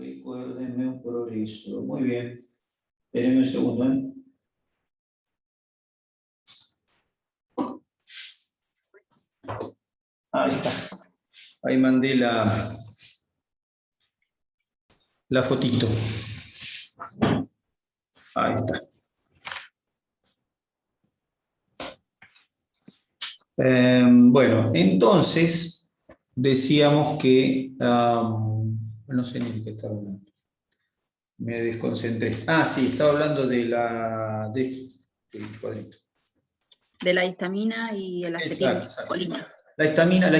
Recuérdenme un progreso. Muy bien. Espérenme un segundo, ¿eh? Ahí está. Ahí mandé la fotito. Ahí está. Bueno, entonces decíamos que no sé ni de qué estaba hablando. Me desconcentré. Ah, sí, estaba hablando de del cuadrito. De la histamina y el acetilcolina. La histamina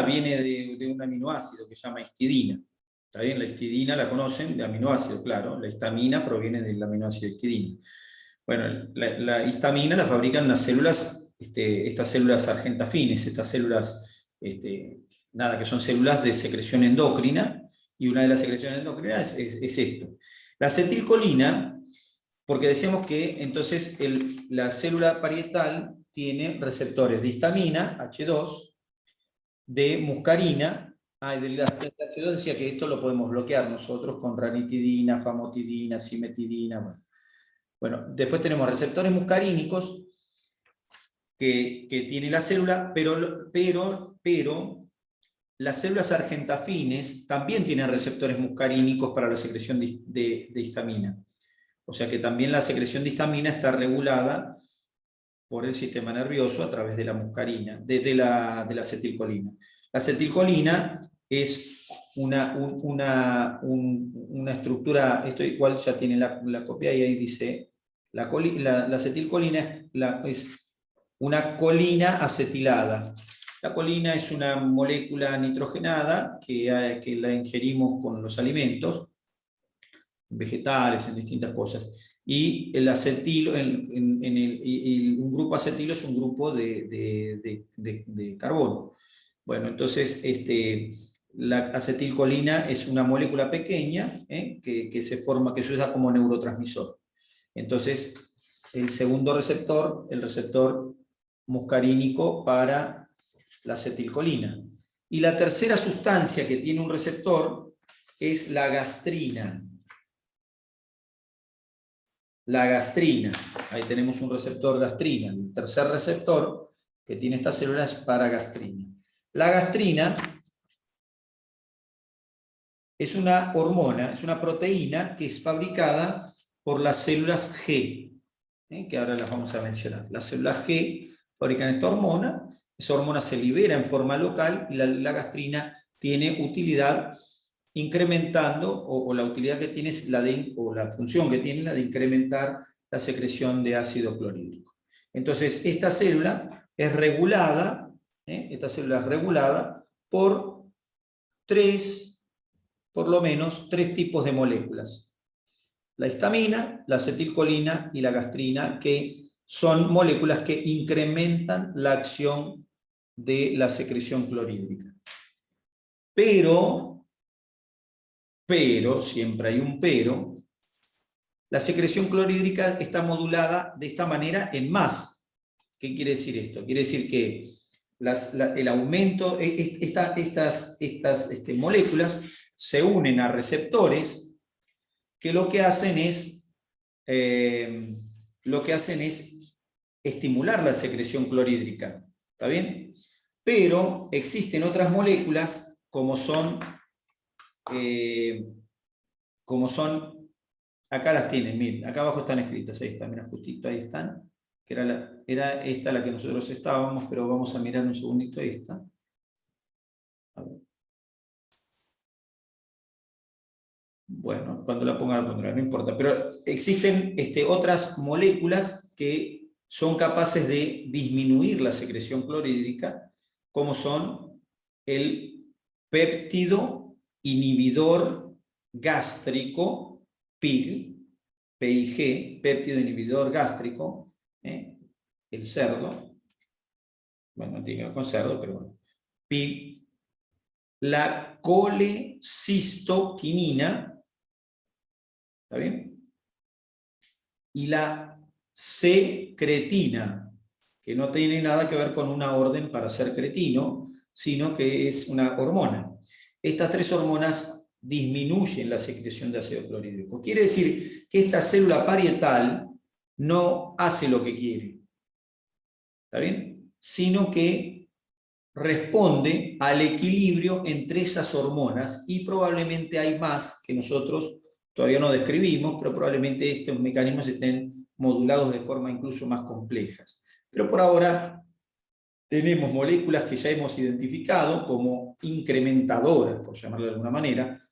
viene de un aminoácido que se llama histidina. ¿Está bien? La histidina la conocen de aminoácido, claro. La histamina proviene del aminoácido histidina. Bueno, la histamina la fabrican las células, estas células argentafines, estas células, que son células de secreción endocrina, y una de las secreciones endocrinas es esto. La acetilcolina, porque decíamos que entonces la célula parietal tiene receptores de histamina, H2, de muscarina, y del H2 decía que esto lo podemos bloquear nosotros con ranitidina, famotidina, simetidina. Bueno, después tenemos receptores muscarínicos que tiene la célula, pero las células argentafines también tienen receptores muscarínicos para la secreción de histamina. O sea que también la secreción de histamina está regulada por el sistema nervioso a través de la muscarina, de la acetilcolina. La acetilcolina es una estructura, esto igual ya tiene la copia y ahí dice, la acetilcolina es una colina acetilada. La colina es una molécula nitrogenada que la ingerimos con los alimentos, vegetales, en distintas cosas. Y el acetilo, un grupo acetilo es un grupo de carbono. Bueno, entonces la acetilcolina es una molécula pequeña que se forma, que se usa como neurotransmisor. Entonces, el segundo receptor, el receptor muscarínico para la acetilcolina. Y la tercera sustancia que tiene un receptor es la gastrina. La gastrina, ahí tenemos un receptor gastrina. El tercer receptor que tiene esta célula es para gastrina. La gastrina es una hormona, es una proteína que es fabricada por las células G, que ahora las vamos a mencionar. Las células G fabrican esta hormona se libera en forma local y la gastrina tiene utilidad incrementando, o la utilidad que tiene es o la función que tiene la de incrementar la secreción de ácido clorhídrico. Entonces, esta célula es regulada, por por lo menos tres tipos de moléculas. La histamina, la acetilcolina y la gastrina, que son moléculas que incrementan la acción de la secreción clorhídrica. Pero, siempre hay un pero, la secreción clorhídrica está modulada de esta manera en más. ¿Qué quiere decir esto? Quiere decir que el aumento, estas moléculas se unen a receptores que lo que hacen es estimular la secreción clorhídrica. ¿Está bien? Pero existen otras moléculas como son, acá las tienen, miren, acá abajo están escritas, ahí están, mira, justito, ahí están, que era esta la que nosotros estábamos, pero vamos a mirar un segundito, ahí está. A ver. Bueno, cuando la ponga, no importa, pero existen otras moléculas que son capaces de disminuir la secreción clorhídrica, como son el péptido inhibidor gástrico, PIG, péptido inhibidor gástrico, el cerdo, bueno, no tiene que ver con cerdo, pero bueno, PIG, la colecistoquinina, ¿está bien? Y la secretina, que no tiene nada que ver con una orden para ser cretino, sino que es una hormona. Estas tres hormonas disminuyen la secreción de ácido clorhídrico. Quiere decir que esta célula parietal no hace lo que quiere, ¿está bien? Sino que responde al equilibrio entre esas hormonas, y probablemente hay más que nosotros todavía no describimos, pero probablemente estos mecanismos estén modulados de forma incluso más complejas. Pero por ahora tenemos moléculas que ya hemos identificado como incrementadoras, por llamarlo de alguna manera,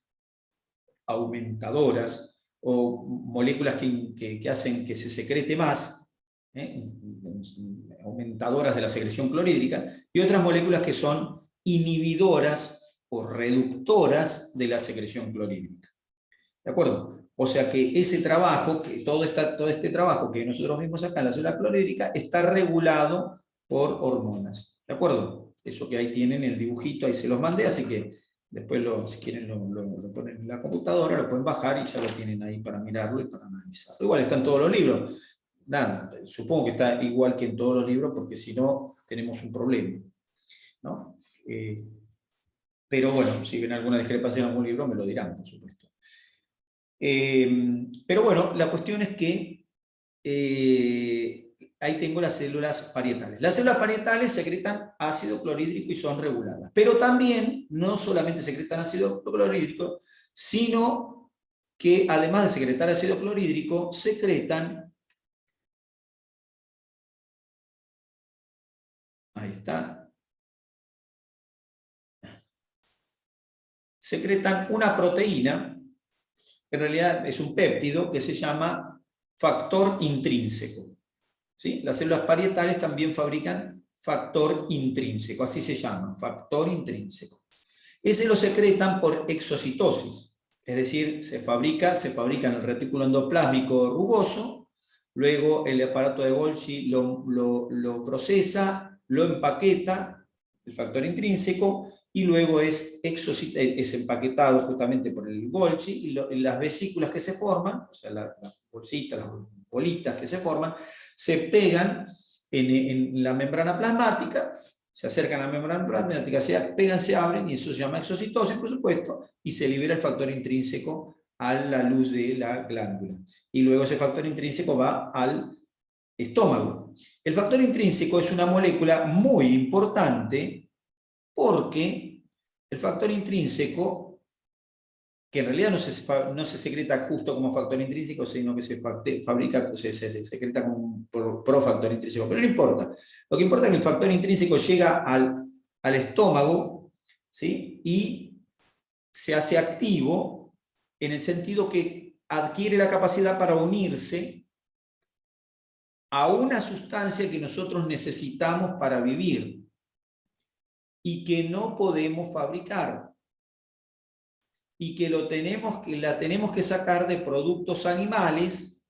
aumentadoras, o moléculas que hacen que se secrete más, aumentadoras de la secreción clorhídrica, y otras moléculas que son inhibidoras o reductoras de la secreción clorhídrica. ¿De acuerdo? O sea que ese trabajo, todo este trabajo que nosotros vimos acá en la célula clorhídrica, está regulado por hormonas. ¿De acuerdo? Eso que ahí tienen el dibujito, ahí se los mandé, así que después si quieren lo ponen en la computadora, lo pueden bajar y ya lo tienen ahí para mirarlo y para analizarlo. Igual están todos los libros. Nada, supongo que está igual que en todos los libros, porque si no tenemos un problema, ¿no? Pero bueno, si ven alguna discrepancia en algún libro me lo dirán, por supuesto. Pero bueno, la cuestión es que ahí tengo las células parietales. Las células parietales secretan ácido clorhídrico y son reguladas. Pero también no solamente secretan ácido clorhídrico, sino que además de secretar ácido clorhídrico, secretan, ahí está, secretan una proteína, que en realidad es un péptido, que se llama factor intrínseco. ¿Sí? Las células parietales también fabrican factor intrínseco, así se llama, factor intrínseco. Ese lo secretan por exocitosis, es decir, se fabrica en el retículo endoplásmico rugoso, luego el aparato de Golgi lo procesa, lo empaqueta, el factor intrínseco, y luego es empaquetado justamente por el Golgi, y las vesículas que se forman, o sea, las bolsitas, las bolitas que se forman, se pegan en la membrana plasmática, se acercan a la membrana plasmática, se pegan, se abren, y eso se llama exocitosis, por supuesto, y se libera el factor intrínseco a la luz de la glándula. Y luego ese factor intrínseco va al estómago. El factor intrínseco es una molécula muy importante porque el factor intrínseco, que en realidad no se secreta justo como factor intrínseco, sino que se secreta como profactor intrínseco, pero no importa. Lo que importa es que el factor intrínseco llega al estómago, ¿sí? Y se hace activo en el sentido que adquiere la capacidad para unirse a una sustancia que nosotros necesitamos para vivir y que no podemos fabricar, y que la tenemos que sacar de productos animales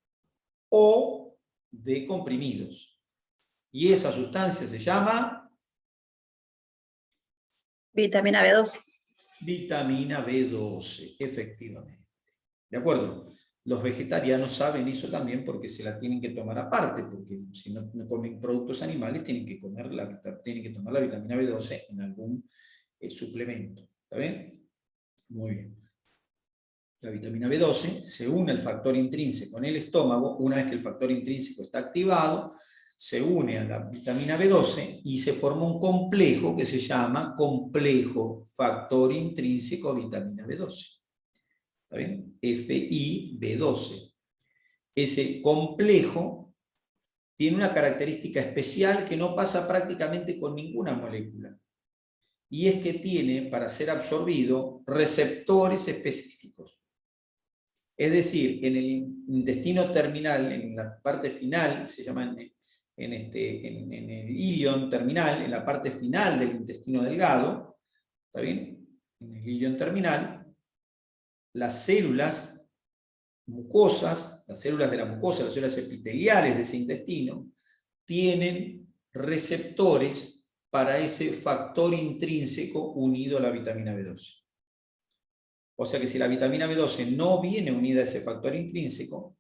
o de comprimidos. Y esa sustancia se llama vitamina B12. Vitamina B12, efectivamente. ¿De acuerdo? Los vegetarianos saben eso también, porque se la tienen que tomar aparte, porque si no comen productos animales tienen que tomar la vitamina B12 en algún suplemento. ¿Está bien? Muy bien. La vitamina B12 se une al factor intrínseco en el estómago. Una vez que el factor intrínseco está activado, se une a la vitamina B12 y se forma un complejo que se llama complejo factor intrínseco vitamina B12. ¿Está bien? FIB12. Ese complejo tiene una característica especial que no pasa prácticamente con ninguna molécula. Y es que tiene, para ser absorbido, receptores específicos. Es decir, en el intestino terminal, en la parte final, se llama en el ilion terminal, en la parte final del intestino delgado, ¿está bien? En el ilion terminal, las células mucosas, las células de la mucosa, las células epiteliales de ese intestino, tienen receptores para ese factor intrínseco unido a la vitamina B12. O sea que si la vitamina B12 no viene unida a ese factor intrínseco,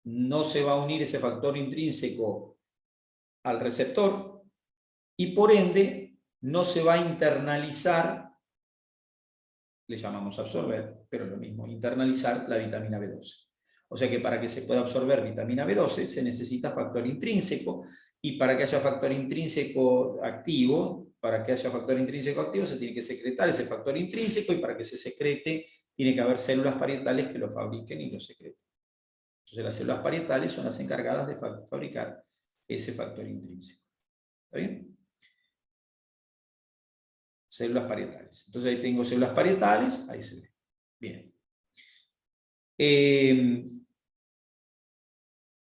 no se va a unir ese factor intrínseco al receptor, y por ende no se va a internalizar le llamamos absorber, pero lo mismo, internalizar la vitamina B12. O sea que para que se pueda absorber vitamina B12 se necesita factor intrínseco, y para que haya factor intrínseco activo, se tiene que secretar ese factor intrínseco, y para que se secrete tiene que haber células parietales que lo fabriquen y lo secreten. Entonces las células parietales son las encargadas de fabricar ese factor intrínseco. ¿Está bien? Células parietales. Entonces ahí tengo células parietales, ahí se ve. Bien.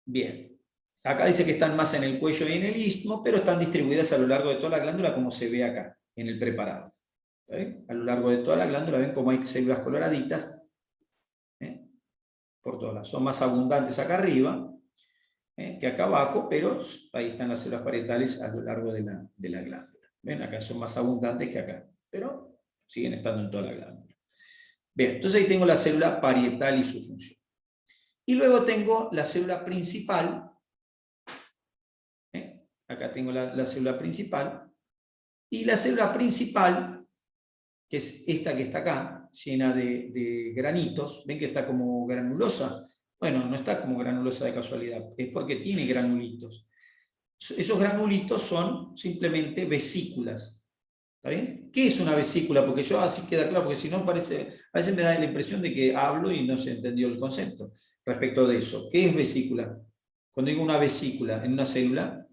Bien. Acá dice que están más en el cuello y en el istmo, pero están distribuidas a lo largo de toda la glándula, como se ve acá, en el preparado. ¿Ven? A lo largo de toda la glándula ven cómo hay células coloraditas, por todas. Son más abundantes acá arriba que acá abajo, pero ahí están las células parietales a lo largo de la glándula. ¿Ven? Acá son más abundantes que acá, pero siguen estando en toda la glándula. Bien, entonces ahí tengo la célula parietal y su función. Y luego tengo la célula principal. Acá tengo la célula principal. Y la célula principal, que es esta que está acá, llena de granitos, ¿ven que está como granulosa? Bueno, no está como granulosa de casualidad, es porque tiene granulitos. Esos granulitos son simplemente vesículas. ¿Está bien? ¿Qué es una vesícula? Porque yo así queda claro, porque si no parece, a veces me da la impresión de que hablo y no se entendió el concepto respecto de eso. ¿Qué es vesícula? Cuando digo una vesícula en una célula,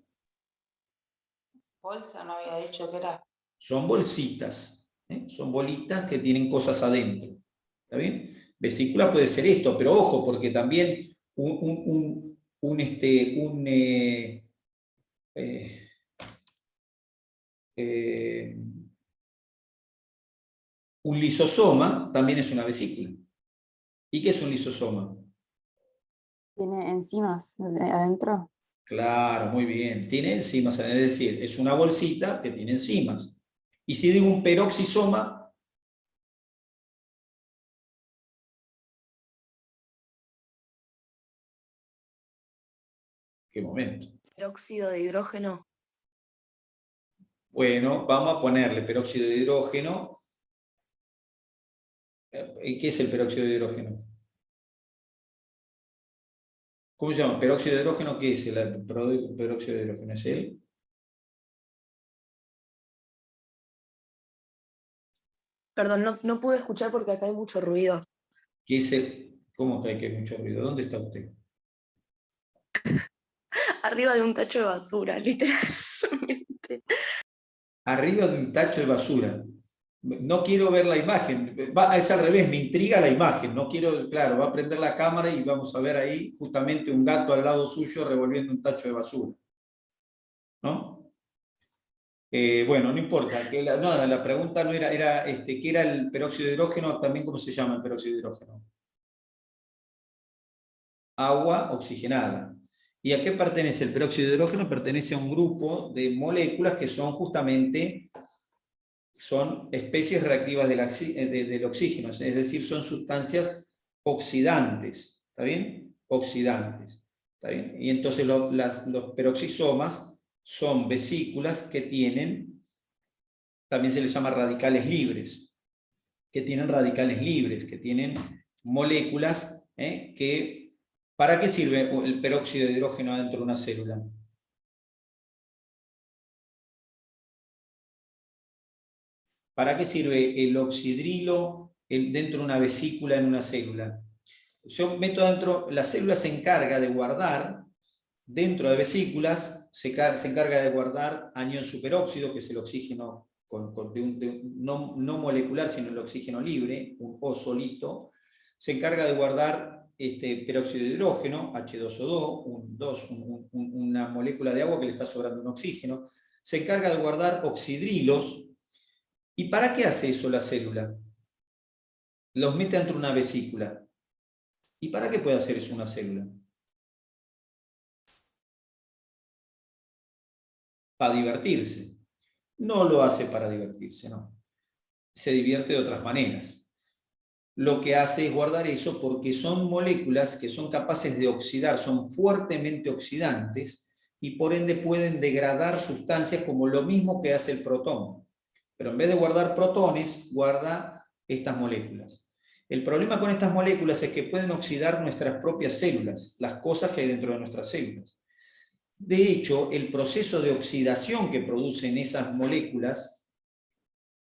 Bolsa, no había dicho que era. son bolsitas, son bolitas que tienen cosas adentro. ¿Está bien? Vesícula puede ser esto, pero ojo, porque también un lisosoma también es una vesícula. ¿Y qué es un lisosoma? ¿Tiene enzimas adentro? Claro, muy bien. Tiene enzimas, es decir, es una bolsita que tiene enzimas. Y si digo un peroxisoma, ¿qué momento? Peróxido de hidrógeno. Bueno, vamos a ponerle peróxido de hidrógeno. ¿Qué es el peróxido de hidrógeno? ¿Cómo se llama? ¿Peróxido de hidrógeno? ¿Qué es el peróxido de hidrógeno? ¿Es él? Perdón, no pude escuchar porque acá hay mucho ruido. ¿Qué es el? ¿Cómo que hay mucho ruido? ¿Dónde está usted? Arriba de un tacho de basura, literalmente. Arriba de un tacho de basura. No quiero ver la imagen. Es al revés, me intriga la imagen. No quiero, claro, va a prender la cámara y vamos a ver ahí justamente un gato al lado suyo revolviendo un tacho de basura. ¿No? Bueno, no importa. La pregunta no era, ¿qué era el peróxido de hidrógeno? También, ¿cómo se llama el peróxido de hidrógeno? Agua oxigenada. ¿Y a qué pertenece el peróxido de hidrógeno? Pertenece a un grupo de moléculas que son justamente especies reactivas del oxígeno, es decir, son sustancias oxidantes. ¿Está bien? Oxidantes. ¿Está bien? Y entonces los peroxisomas son vesículas que tienen, también se les llama radicales libres, que tienen moléculas que... ¿Para qué sirve el peróxido de hidrógeno dentro de una célula? ¿Para qué sirve el oxidrilo dentro de una vesícula en una célula? Yo meto dentro, la célula se encarga de guardar, dentro de vesículas, se encarga de guardar anión superóxido, que es el oxígeno no molecular, sino el oxígeno libre, un O solito. Se encarga de guardar peróxido de hidrógeno, H2O2, una molécula de agua que le está sobrando un oxígeno. Se encarga de guardar oxidrilos. ¿Y para qué hace eso la célula? Los mete dentro de una vesícula. ¿Y para qué puede hacer eso una célula? Para divertirse. No lo hace para divertirse, no. Se divierte de otras maneras. Lo que hace es guardar eso porque son moléculas que son capaces de oxidar, son fuertemente oxidantes y por ende pueden degradar sustancias como lo mismo que hace el protón. Pero en vez de guardar protones, guarda estas moléculas. El problema con estas moléculas es que pueden oxidar nuestras propias células, las cosas que hay dentro de nuestras células. De hecho, el proceso de oxidación que producen esas moléculas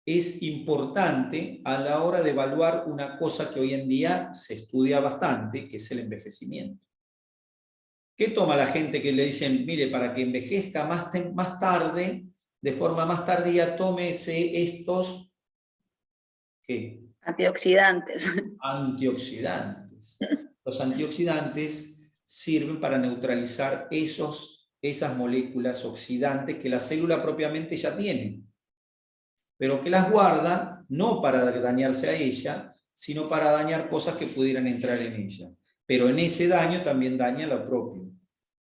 es importante a la hora de evaluar una cosa que hoy en día se estudia bastante, que es el envejecimiento. ¿Qué toma la gente que le dicen, mire, para que envejezca más tarde, de forma más tardía, tómese estos, ¿qué? Antioxidantes. Antioxidantes. Los antioxidantes sirven para neutralizar esas moléculas oxidantes que la célula propiamente ya tiene, pero que las guarda no para dañarse a ella, sino para dañar cosas que pudieran entrar en ella. Pero en ese daño también daña lo propio.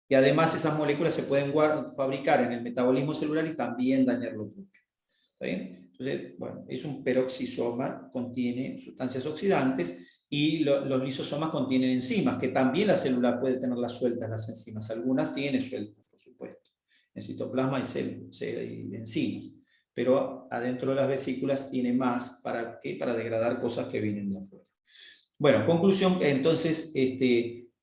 Y además esas moléculas se pueden fabricar en el metabolismo celular y también dañar lo propio. ¿Está bien? Entonces, bueno, es un peroxisoma, contiene sustancias oxidantes, y los lisosomas contienen enzimas, que también la célula puede tenerlas sueltas, las enzimas. Algunas tienen sueltas, por supuesto. En citoplasma hay enzimas. Pero adentro de las vesículas tiene más, ¿para qué? Para degradar cosas que vienen de afuera. Bueno, conclusión, entonces,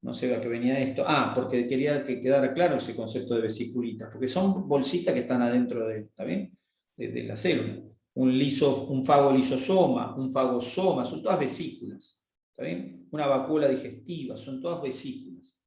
no sé a qué venía esto. Porque quería que quedara claro ese concepto de vesiculitas, porque son bolsitas que están adentro ¿está bien? De la célula. Un fagolisosoma, un fagosoma, son todas vesículas. ¿Está bien? Una vacuola digestiva, son todas vesículas,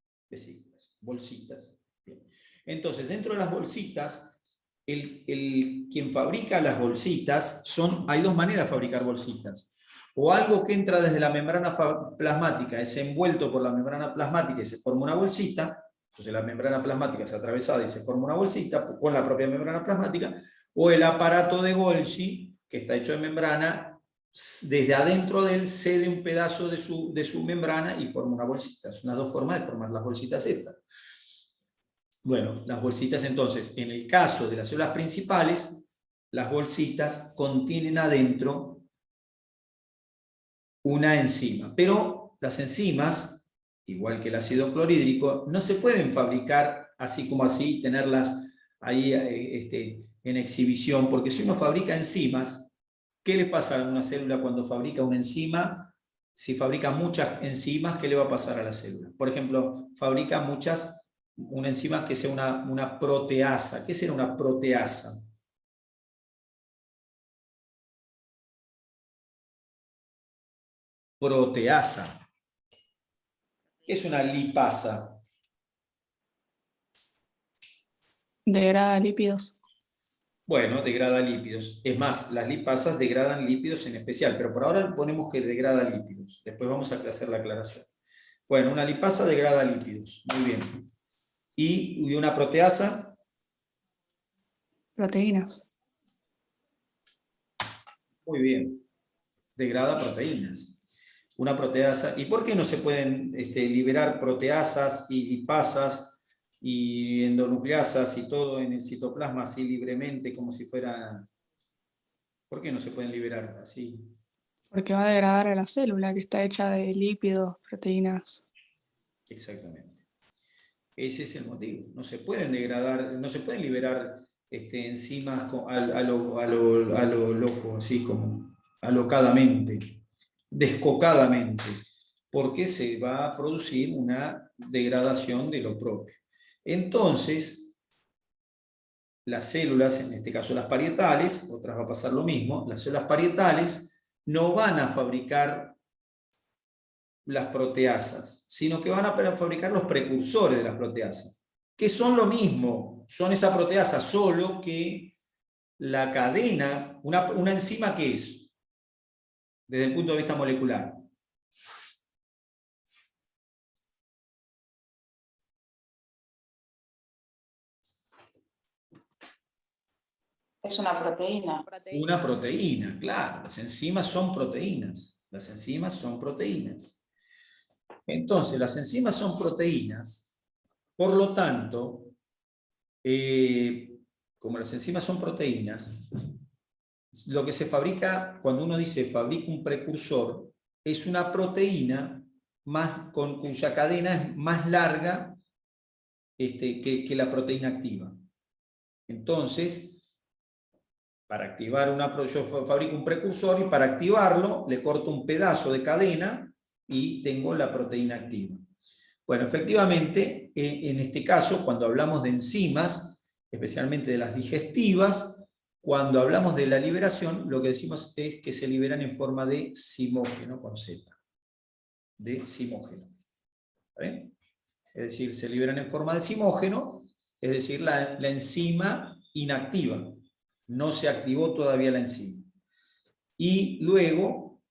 bolsitas. Bien. Entonces, dentro de las bolsitas, quien fabrica las bolsitas, hay dos maneras de fabricar bolsitas. O algo que entra desde la membrana plasmática, es envuelto por la membrana plasmática y se forma una bolsita. Entonces la membrana plasmática es atravesada y se forma una bolsita con la propia membrana plasmática, o el aparato de Golgi, que está hecho de membrana, desde adentro de él cede un pedazo de su membrana y forma una bolsita. Son las dos formas de formar las bolsitas estas. Bueno, las bolsitas entonces, en el caso de las células principales, las bolsitas contienen adentro una enzima, pero las enzimas, igual que el ácido clorhídrico, no se pueden fabricar así como así, tenerlas ahí en exhibición, porque si uno fabrica enzimas, ¿qué le pasa a una célula cuando fabrica una enzima? Si fabrica muchas enzimas, ¿qué le va a pasar a la célula? Por ejemplo, fabrica una enzima que sea una proteasa. ¿Qué será una proteasa? Proteasa. ¿Qué es una lipasa? Degrada lípidos. Bueno, degrada lípidos. Es más, las lipasas degradan lípidos en especial, pero por ahora ponemos que degrada lípidos. Después vamos a hacer la aclaración. Bueno, una lipasa degrada lípidos. Muy bien. ¿Y una proteasa? Proteínas. Muy bien. Degrada proteínas. Una proteasa. ¿Y por qué no se pueden liberar proteasas y lipasas y endonucleasas y todo en el citoplasma así libremente, como si fuera... ¿Por qué no se pueden liberar así? Porque va a degradar a la célula, que está hecha de lípidos, proteínas. Exactamente. Ese es el motivo. No se pueden degradar, no se pueden liberar enzimas a lo loco, así como alocadamente, descocadamente, porque se va a producir una degradación de lo propio. Entonces, las células, en este caso las parietales, otras va a pasar lo mismo, las células parietales no van a fabricar las proteasas, sino que van a fabricar los precursores de las proteasas, que son lo mismo, son esa proteasa, solo que la cadena, una enzima, ¿qué es? Desde el punto de vista molecular. Es una proteína. Una proteína, claro. Las enzimas son proteínas. Las enzimas son proteínas. Entonces, las enzimas son proteínas, por lo tanto, como las enzimas son proteínas, lo que se fabrica, cuando uno dice fabrica un precursor, es una proteína cuya cadena es más larga que la proteína activa. Entonces, Para activar yo fabrico un precursor y para activarlo le corto un pedazo de cadena y tengo la proteína activa. Bueno, efectivamente, en este caso, cuando hablamos de enzimas, especialmente de las digestivas, cuando hablamos de la liberación, lo que decimos es que se liberan en forma de zimógeno, con Z. De zimógeno. ¿Está bien? Es decir, se liberan en forma de zimógeno, es decir, la enzima inactiva. No se activó todavía la enzima. Y luego,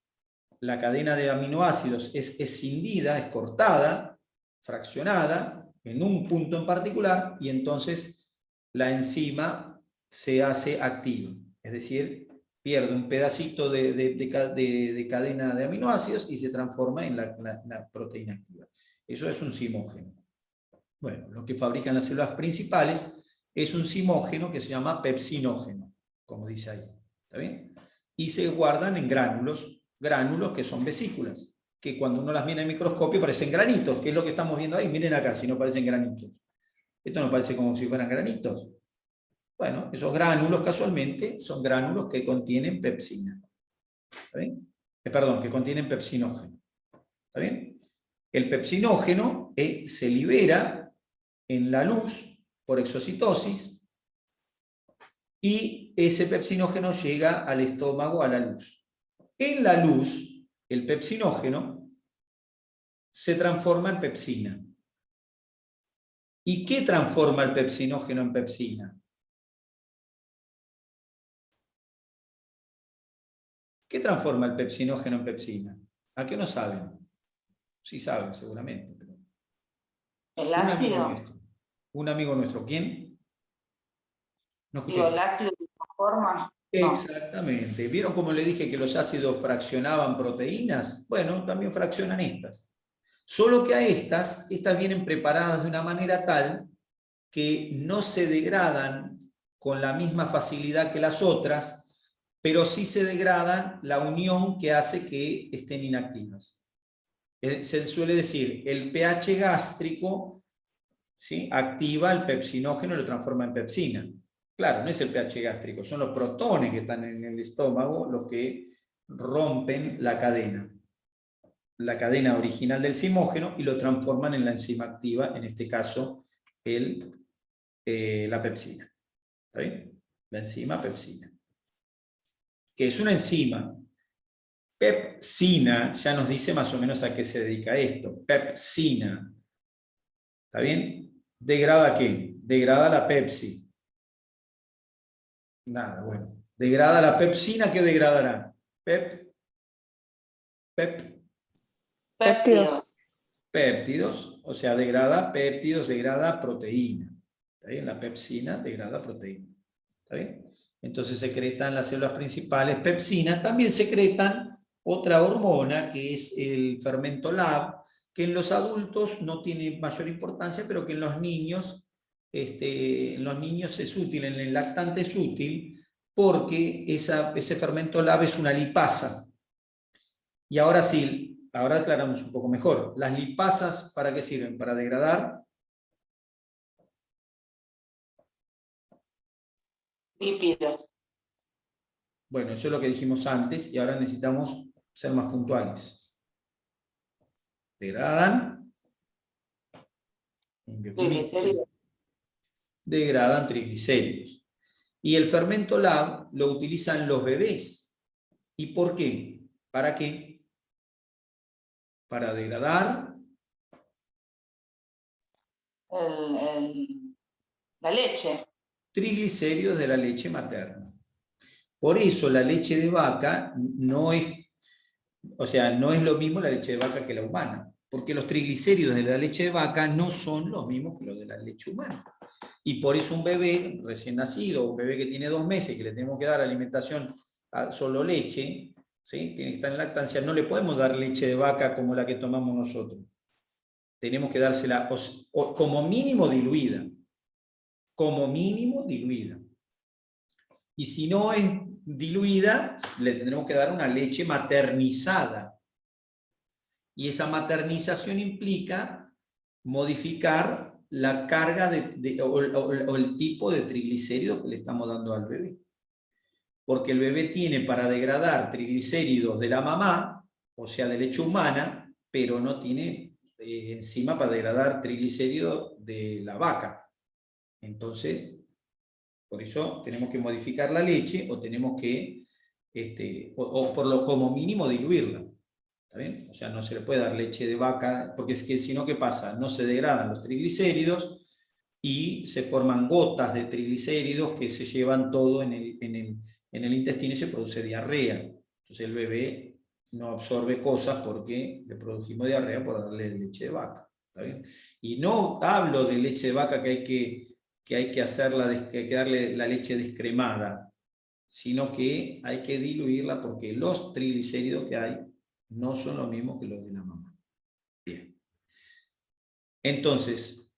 la cadena de aminoácidos es escindida, es cortada, fraccionada, en un punto en particular, y entonces la enzima se hace activa. Es decir, pierde un pedacito de cadena de aminoácidos y se transforma en la proteína activa. Eso es un zimógeno. Bueno, lo que fabrican las células principales es un zimógeno que se llama pepsinógeno, como dice ahí. ¿Está bien? Y se guardan en gránulos que son vesículas, que cuando uno las mira en el microscopio parecen granitos, que es lo que estamos viendo ahí. Miren acá si no parecen granitos. Esto no parece como si fueran granitos. Bueno, esos gránulos casualmente son gránulos que contienen pepsina. ¿Está bien? Perdón, que contienen pepsinógeno. ¿Está bien? El pepsinógeno se libera en la luz por exocitosis y ese pepsinógeno llega al estómago a la luz. En la luz, el pepsinógeno se transforma en pepsina. ¿Y qué transforma el pepsinógeno en pepsina? ¿Qué transforma el pepsinógeno en pepsina? ¿A qué no saben? Sí saben, seguramente. Pero... El ácido. Un amigo nuestro. ¿Quién? No escuché. Digo, el ácido de esta forma. Exactamente. ¿Vieron cómo le dije que los ácidos fraccionaban proteínas? Bueno, también fraccionan estas. Solo que a estas vienen preparadas de una manera tal que no se degradan con la misma facilidad que las otras, pero sí se degradan la unión que hace que estén inactivas. Se suele decir, el pH gástrico, ¿sí?, activa el pepsinógeno y lo transforma en pepsina. Claro, no es el pH gástrico, son los protones que están en el estómago los que rompen la cadena original del zimógeno y lo transforman en la enzima activa, en este caso la pepsina. ¿Está bien? La enzima pepsina. Que es una enzima. Pepsina ya nos dice más o menos a qué se dedica esto. Pepsina. ¿Está bien? ¿Degrada qué? Degrada la Pepsi. Nada, bueno. Degrada la pepsina, ¿qué degradará? Péptidos. Péptidos, o sea, degrada péptidos, degrada proteína. ¿Está bien? La pepsina degrada proteína. ¿Está bien? Entonces secretan las células principales pepsina. También secretan otra hormona que es el fermento Lab, que en los adultos no tiene mayor importancia, pero que en los niños es útil, en el lactante es útil, porque ese fermento Lab es una lipasa. Y ahora sí, ahora aclaramos un poco mejor. ¿Las lipasas para qué sirven? Para degradar lípidos. Bueno, eso es lo que dijimos antes y ahora necesitamos ser más puntuales. Degradan Triglicéridos. Degradan triglicéridos. Y el fermento Lab lo utilizan los bebés. ¿Y por qué? ¿Para qué? Para degradar La leche. triglicéridos de la leche materna. Por eso la leche de vaca no es lo mismo la leche de vaca que la humana, porque los triglicéridos de la leche de vaca no son los mismos que los de la leche humana. Y por eso un bebé recién nacido, un bebé que tiene 2 meses, que le tenemos que dar alimentación solo leche, ¿sí?, tiene que estar en lactancia, no le podemos dar leche de vaca como la que tomamos nosotros. Tenemos que dársela como mínimo diluida. Como mínimo diluida. Y si no es diluida, le tendremos que dar una leche maternizada. Y esa maternización implica modificar la carga o el tipo de triglicéridos que le estamos dando al bebé. porque el bebé tiene para degradar triglicéridos de la mamá, o sea, de leche humana, pero no tiene enzima para degradar triglicéridos de la vaca. Entonces, por eso tenemos que modificar la leche o tenemos que, o por lo como mínimo diluirla. ¿Está bien? O sea, no se le puede dar leche de vaca, porque es que si no, ¿qué pasa? No se degradan los triglicéridos y se forman gotas de triglicéridos que se llevan todo en el intestino y se produce diarrea. Entonces el bebé no absorbe cosas porque le produjimos diarrea por darle leche de vaca. ¿Está bien? Y no hablo de leche de vaca que hay que darle la leche descremada, sino que hay que diluirla porque los triglicéridos que hay no son lo mismo que los de la mamá. Bien. Entonces,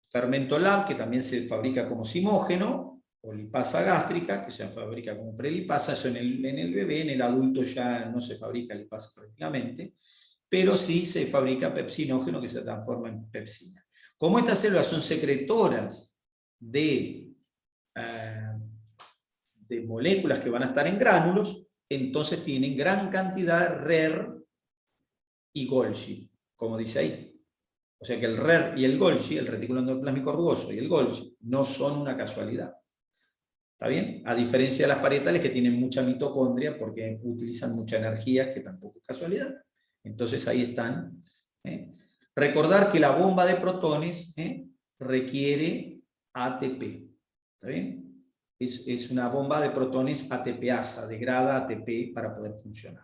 fermento lab, que también se fabrica como simógeno, o lipasa gástrica, que se fabrica como prelipasa, eso en el bebé, en el adulto ya no se fabrica lipasa prácticamente, pero sí se fabrica pepsinógeno que se transforma en pepsina. Como estas células son secretoras de moléculas que van a estar en gránulos, entonces tienen gran cantidad de RER y Golgi, como dice ahí. O sea que el RER y el Golgi, el retículo endoplásmico rugoso y el Golgi, no son una casualidad. ¿Está bien? A diferencia de las parietales que tienen mucha mitocondria porque utilizan mucha energía, que tampoco es casualidad. Entonces ahí están. Recordar que la bomba de protones requiere ATP. ¿Está bien? Es una bomba de protones ATPasa, degrada ATP para poder funcionar.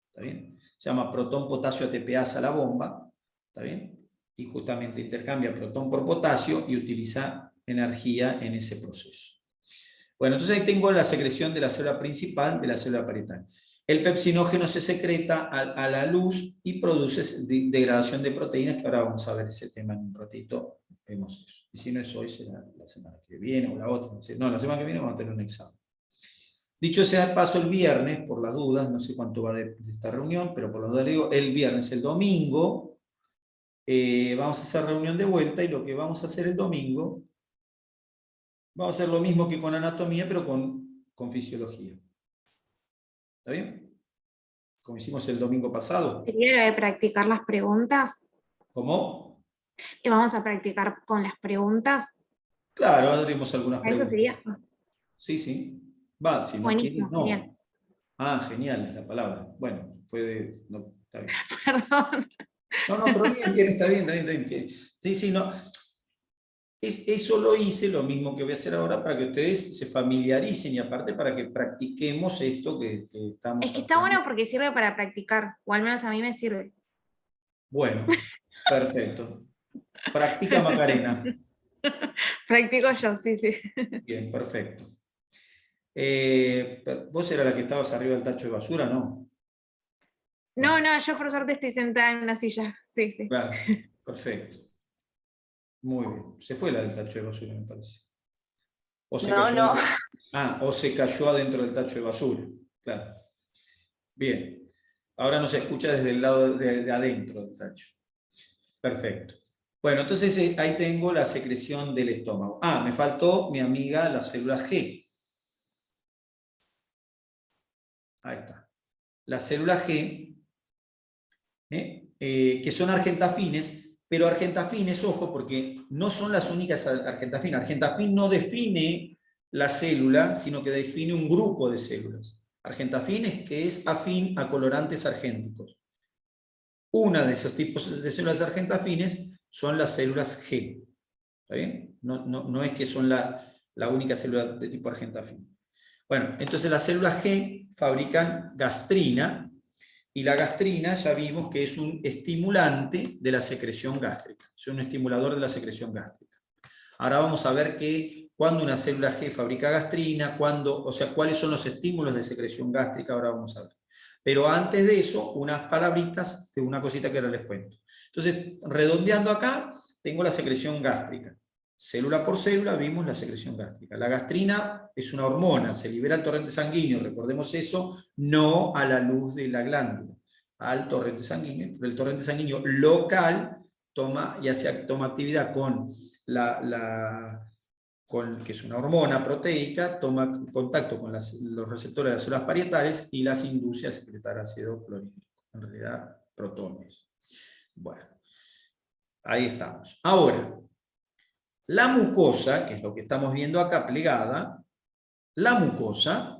¿Está bien? Se llama protón potasio ATPasa la bomba. ¿Está bien? Y justamente intercambia protón por potasio y utiliza energía en ese proceso. Bueno, entonces ahí tengo la secreción de la célula principal de la célula parietal. El pepsinógeno se secreta a la luz y produce degradación de proteínas, que ahora vamos a ver ese tema en un ratito. Vemos eso. Y si no es hoy, será la semana que viene o la otra. No, la semana que viene vamos a tener un examen. Dicho sea de paso, el viernes, por las dudas, no sé cuánto va de esta reunión, pero por las dudas le digo, el viernes, el domingo, vamos a hacer reunión de vuelta y lo que vamos a hacer el domingo, vamos a hacer lo mismo que con anatomía, pero con fisiología. ¿Está bien? Como hicimos el domingo pasado. ¿Sería practicar las preguntas? ¿Cómo? ¿Y vamos a practicar con las preguntas? Claro, haremos algunas ¿Eso preguntas. sería? Sí, sí. Va, si no Buenísimo, quieres, no. genial. Ah, genial es la palabra. Bueno, no, está bien. Perdón. No, pero bien, está bien. Sí, sí, no. Eso lo hice, lo mismo que voy a hacer ahora, para que ustedes se familiaricen y aparte para que practiquemos esto que estamos Es que está haciendo. bueno porque sirve para practicar, o al menos a mí me sirve. Bueno, perfecto. Practica Macarena. Practico yo, sí, sí. Bien, perfecto. ¿Vos eras la que estabas arriba del tacho de basura, no? No, yo por suerte estoy sentada en una silla, sí, sí. Claro, perfecto. Muy bien. Se fue la del tacho de basura, me parece. O se cayó o se cayó adentro del tacho de basura. Claro. Bien. Ahora nos escucha desde el lado de adentro del tacho. Perfecto. Bueno, entonces ahí tengo la secreción del estómago. Me faltó mi amiga la célula G. Ahí está. La célula G, que son argentafines, pero argentafines, ojo, porque no son las únicas argentafines. Argentafín no define la célula, sino que define un grupo de células. Argentafín es que es afín a colorantes argénticos. Una de esos tipos de células argentafines son las células G. ¿Está bien? No es que son la única célula de tipo argentafín. Bueno, entonces las células G fabrican gastrina, y la gastrina ya vimos que es un estimulante de la secreción gástrica, es un estimulador de la secreción gástrica. Ahora vamos a ver cuándo una célula G fabrica gastrina, cuáles son los estímulos de secreción gástrica, ahora vamos a ver. Pero antes de eso, unas palabritas de una cosita que ahora les cuento. Entonces, redondeando acá, tengo la secreción gástrica. Célula por célula vimos la secreción gástrica. La gastrina es una hormona, se libera al torrente sanguíneo, recordemos eso, no a la luz de la glándula, al torrente sanguíneo. El torrente sanguíneo local toma actividad con que es una hormona proteica, toma contacto con los receptores de las células parietales y las induce a secretar ácido clorhídrico, en realidad protones. Bueno, ahí estamos. Ahora, la mucosa, que es lo que estamos viendo acá plegada, la mucosa,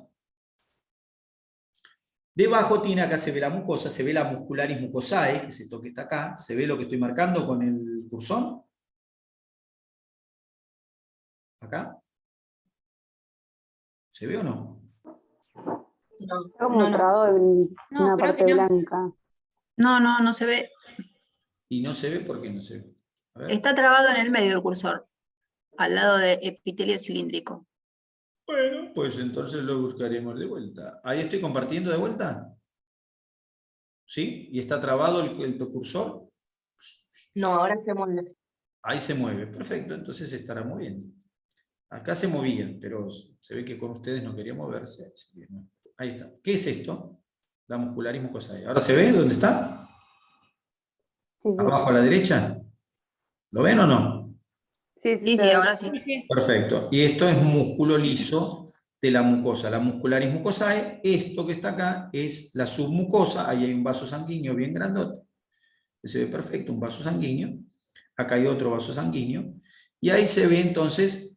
debajo tiene, acá se ve la mucosa, se ve la muscularis mucosae, que es esto que está acá, se ve lo que estoy marcando con el cursor. Acá. ¿Se ve o no? No, Está como no, no. trabado en No, una creo parte que no. blanca. No se ve. Y no se ve porque no se ve. A ver. Está trabado en el medio del cursor, al lado de epitelio cilíndrico. Bueno, pues entonces lo buscaremos de vuelta. Ahí estoy compartiendo de vuelta. ¿Sí? ¿Y está trabado el cursor? No, ahora se mueve. Ahí se mueve. Perfecto, entonces se estará moviendo. Acá se movía, pero se ve que con ustedes no quería moverse. Así que no. Ahí está. ¿Qué es esto? La muscularis mucosae. ¿Ahora se ve dónde está? Sí, sí. ¿Abajo a la derecha? ¿Lo ven o no? Sí, Sí, se sí, ve. ahora sí. Perfecto. Y esto es músculo liso de la mucosa, la muscularis mucosae. Esto que está acá es la submucosa. Ahí hay un vaso sanguíneo bien grandote. Se ve perfecto, un vaso sanguíneo. Acá hay otro vaso sanguíneo. Y ahí se ve entonces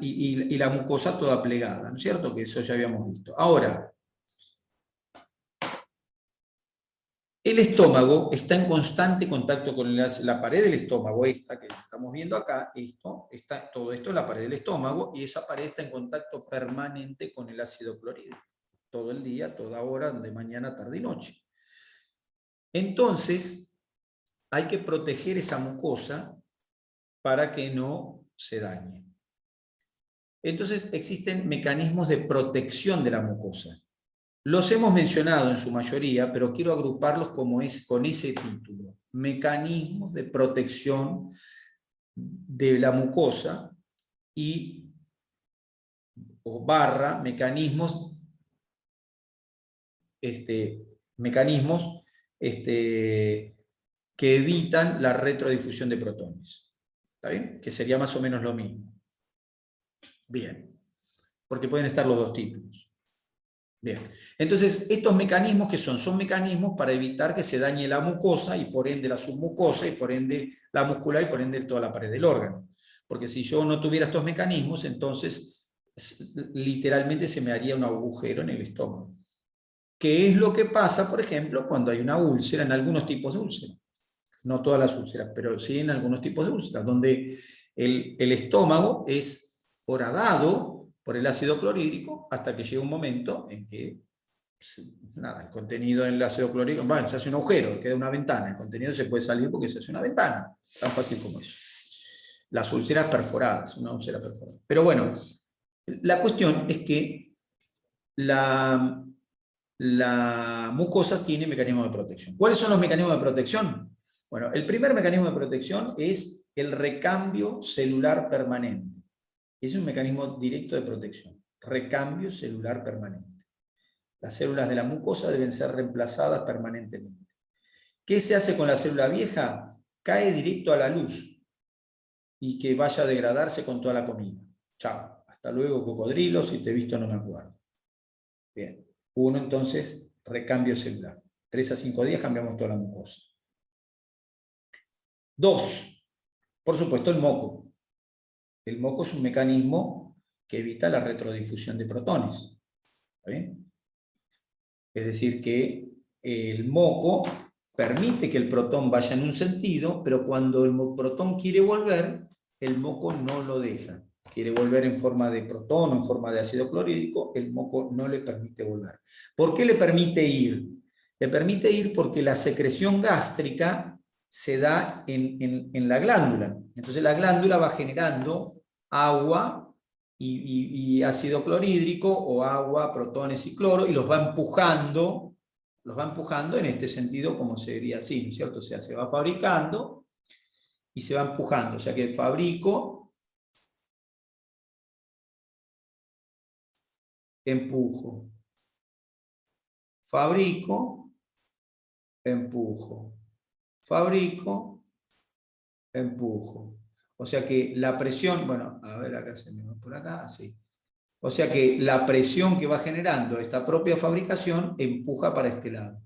y la mucosa toda plegada, ¿no es cierto? Que eso ya habíamos visto. Ahora, el estómago está en constante contacto con la pared del estómago, esta que estamos viendo acá, todo esto es la pared del estómago, y esa pared está en contacto permanente con el ácido clorhídrico, todo el día, toda hora, de mañana, tarde y noche. Entonces, hay que proteger esa mucosa para que no se dañe. Entonces, existen mecanismos de protección de la mucosa. Los hemos mencionado en su mayoría, pero quiero agruparlos con ese título. Mecanismos de protección de la mucosa o barra mecanismos que evitan la retrodifusión de protones. ¿Está bien? Que sería más o menos lo mismo. Bien. Porque pueden estar los dos títulos. Bien, entonces estos mecanismos que son mecanismos para evitar que se dañe la mucosa y por ende la submucosa y por ende la muscular y por ende toda la pared del órgano. Porque si yo no tuviera estos mecanismos, entonces literalmente se me haría un agujero en el estómago. ¿Qué es lo que pasa, por ejemplo, cuando hay una úlcera, en algunos tipos de úlceras? No todas las úlceras, pero sí en algunos tipos de úlceras, donde el estómago es horadado por el ácido clorhídrico hasta que llega un momento en que nada, el contenido del ácido clorhídrico, bueno, se hace un agujero, queda una ventana, el contenido se puede salir porque se hace una ventana, tan fácil como eso. Las úlceras perforadas, una úlcera perforada. Pero bueno, la cuestión es que la mucosa tiene mecanismos de protección. ¿Cuáles son los mecanismos de protección? Bueno, el primer mecanismo de protección es el recambio celular permanente. Es un mecanismo directo de protección. Recambio celular permanente. Las células de la mucosa deben ser reemplazadas permanentemente. ¿Qué se hace con la célula vieja? Cae directo a la luz y que vaya a degradarse con toda la comida. Chao. Hasta luego, cocodrilo, si te he visto no me acuerdo. Bien. 1, entonces, recambio celular. 3 a 5 días cambiamos toda la mucosa. 2, por supuesto, el moco. El moco es un mecanismo que evita la retrodifusión de protones. ¿Está bien? Es decir, que el moco permite que el protón vaya en un sentido, pero cuando el protón quiere volver, el moco no lo deja. Quiere volver en forma de protón o en forma de ácido clorhídrico, el moco no le permite volver. ¿Por qué le permite ir? Le permite ir porque la secreción gástrica se da en la glándula. Entonces la glándula va generando agua y ácido clorhídrico o agua, protones y cloro, y los va empujando en este sentido, como se diría así, ¿no es cierto? O sea, se va fabricando y se va empujando. O sea que fabrico, empujo. Fabrico, empujo. Fabrico, empujo. O sea que la presión, bueno, a ver, acá se me va por acá, así. O sea que la presión que va generando esta propia fabricación empuja para este lado.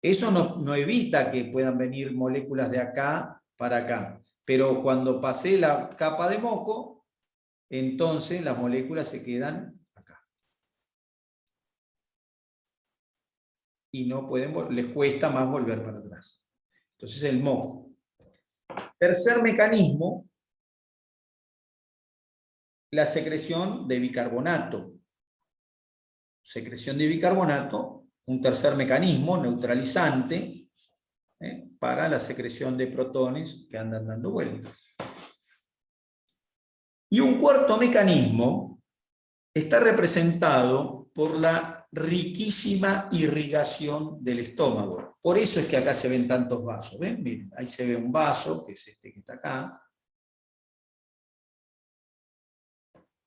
Eso no evita que puedan venir moléculas de acá para acá, pero cuando pasé la capa de moco, entonces las moléculas se quedan acá. Y no pueden, les cuesta más volver para atrás. Entonces el moco. Tercer mecanismo, la secreción de bicarbonato. Secreción de bicarbonato, un tercer mecanismo neutralizante para la secreción de protones que andan dando vueltas. Y un cuarto mecanismo está representado por la riquísima irrigación del estómago. Por eso es que acá se ven tantos vasos. ¿Ven? Miren, ahí se ve un vaso, que es este que está acá.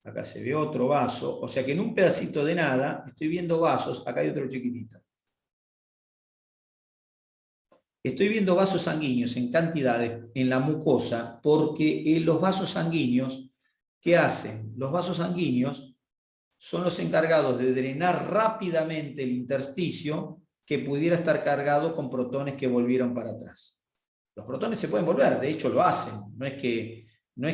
Acá se ve otro vaso. O sea que en un pedacito de nada estoy viendo vasos. Acá hay otro chiquitito. Estoy viendo vasos sanguíneos en cantidades en la mucosa porque los vasos sanguíneos, ¿qué hacen? Los vasos sanguíneos son los encargados de drenar rápidamente el intersticio que pudiera estar cargado con protones que volvieron para atrás. Los protones se pueden volver, de hecho lo hacen. No es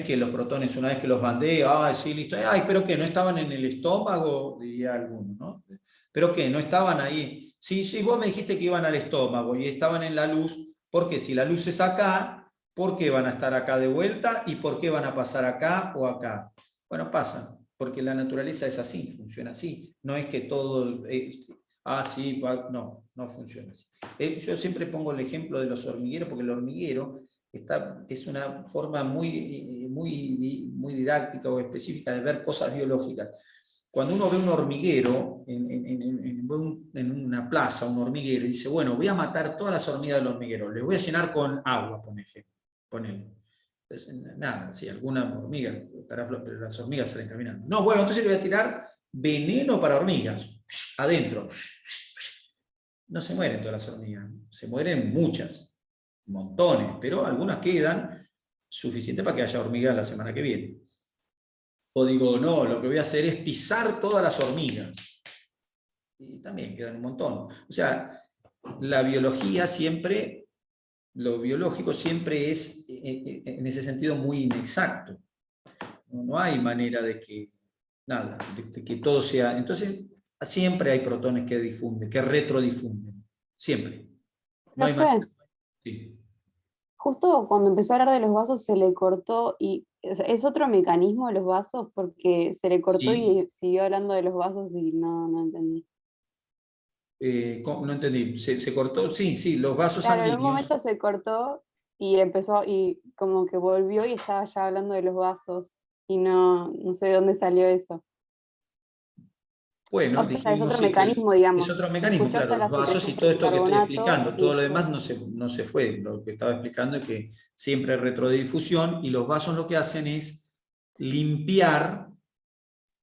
que los protones una vez que los mandé, ay, sí, listo, ay, pero que no estaban en el estómago, diría alguno, ¿no? Pero que no estaban ahí. Sí, vos me dijiste que iban al estómago y estaban en la luz, porque si la luz es acá, ¿por qué van a estar acá de vuelta? ¿Y por qué van a pasar acá o acá? Bueno, pasan, porque la naturaleza es así, funciona así. No es que todo... sí, no funciona así. Yo siempre pongo el ejemplo de los hormigueros, porque el hormiguero es una forma muy didáctica o específica de ver cosas biológicas. Cuando uno ve un hormiguero en una plaza, un hormiguero, y dice, bueno, voy a matar todas las hormigas del hormiguero, les voy a llenar con agua, ponele. Entonces, nada, si alguna hormiga, pero las hormigas salen caminando. No, bueno, entonces le voy a tirar veneno para hormigas, adentro. No se mueren todas las hormigas, se mueren muchas, montones, pero algunas quedan suficientes para que haya hormigas la semana que viene. O digo, no, lo que voy a hacer es pisar todas las hormigas. Y también quedan un montón. O sea, la biología siempre, lo biológico siempre es, en ese sentido, muy inexacto. No hay manera de que, nada, de que todo sea... Entonces, siempre hay protones que difunden, que retrodifunden. Siempre. No hay manera. Sí. Justo cuando empezó a hablar de los vasos se le cortó y es otro mecanismo de los vasos porque se le cortó Sí. y siguió hablando de los vasos y no entendí. No entendí, ¿se cortó? Sí, los vasos Claro, en un sanguíneos. momento se cortó y empezó y como que volvió y estaba ya hablando de los vasos y no sé de dónde salió eso. Bueno, O sea, es dijimos otro sí, mecanismo, digamos. es otro mecanismo, Escuchó hasta claro, la los vasos y secreción todo del esto que estoy bicarbonato explicando, y todo lo después- demás no se fue, lo que estaba explicando es que siempre hay retrodifusión y los vasos lo que hacen es limpiar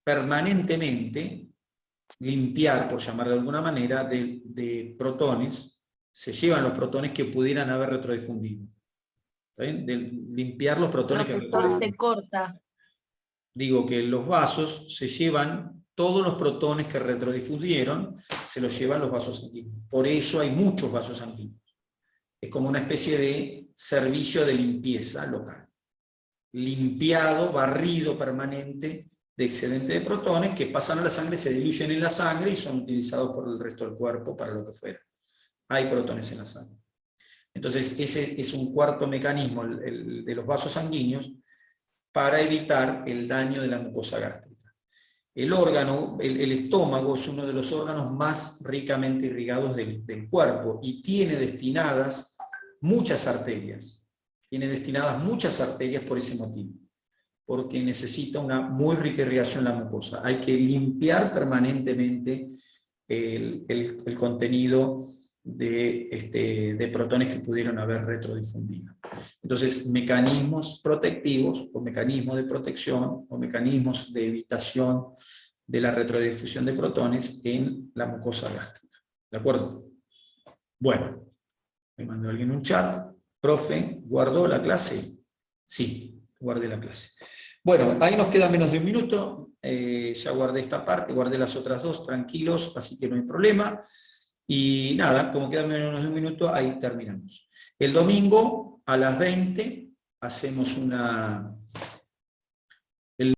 permanentemente, por llamarlo de alguna manera, de protones, se llevan los protones que pudieran haber retrodifundido. ¿Está bien? De limpiar los protones que Profesor, retrodifunden. se corta. Digo que los vasos se llevan todos los protones que retrodifundieron, se los llevan los vasos sanguíneos. Por eso hay muchos vasos sanguíneos. Es como una especie de servicio de limpieza local. Limpiado, barrido permanente de excedente de protones que pasan a la sangre, se diluyen en la sangre y son utilizados por el resto del cuerpo para lo que fuera. Hay protones en la sangre. Entonces, ese es un cuarto mecanismo, el de los vasos sanguíneos, para evitar el daño de la mucosa gástrica. El órgano, el estómago es uno de los órganos más ricamente irrigados del cuerpo y tiene destinadas muchas arterias. Tiene destinadas muchas arterias por ese motivo, porque necesita una muy rica irrigación la mucosa. Hay que limpiar permanentemente el contenido de protones que pudieron haber retrodifundido. Entonces, mecanismos protectivos, o mecanismos de protección, o mecanismos de evitación de la retrodifusión de protones en la mucosa gástrica. ¿De acuerdo? Bueno, me mandó alguien un chat. Profe, ¿guardó la clase? Sí, guardé la clase. Bueno, ahí nos queda menos de un minuto. Ya guardé esta parte, guardé las otras dos, tranquilos, así que no hay problema. Y nada, como queda menos de un minuto, ahí terminamos. El domingo a las 20 hacemos una